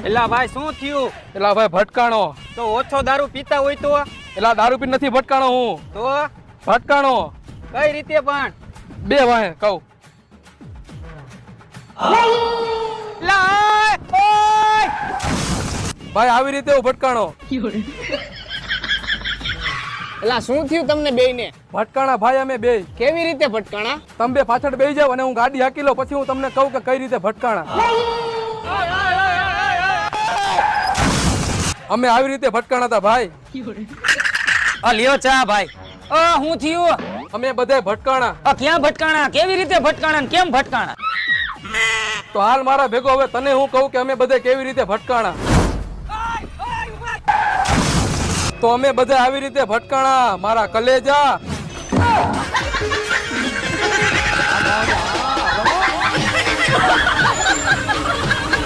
એલા ભાઈ શું થયું? એલા ભાઈ ભટકાણો. તો ઓછો દારૂ પીતા હોય તો? એલા દારૂ પી નથી ભટકાણો હું. તો ભટકાણો કઈ રીતે પણ? બે વાહે કહું. ભાઈ આવી રીતે હું ભટકાણો. એલા શું થયું તમને બેયને? ભટકાણા ભાઈ અમે બે. કેવી રીતે ભટકાણા? તમે બે પાછળ બેસી જાવ અને હું ગાડી હાકી લઉં, પછી હું તમને કહું કે કઈ રીતે ભટકાણા. અમે આવી રીતે ભટકાણા હતા ભાઈ. આ લ્યો ચા ભાઈ. શું થયું? અમે બધાય ભટકાણા. ક્યાં ભટકાણા? કેવી રીતે ભટકાણા? કેમ ભટકાણા? તો હાલ મારા ભેગો હવે તને હું કહું કે અમે બધા કેવી રીતે ભટકાણા. તો અમે બધા આવી રીતે ભટકાણા મારા કલેજા.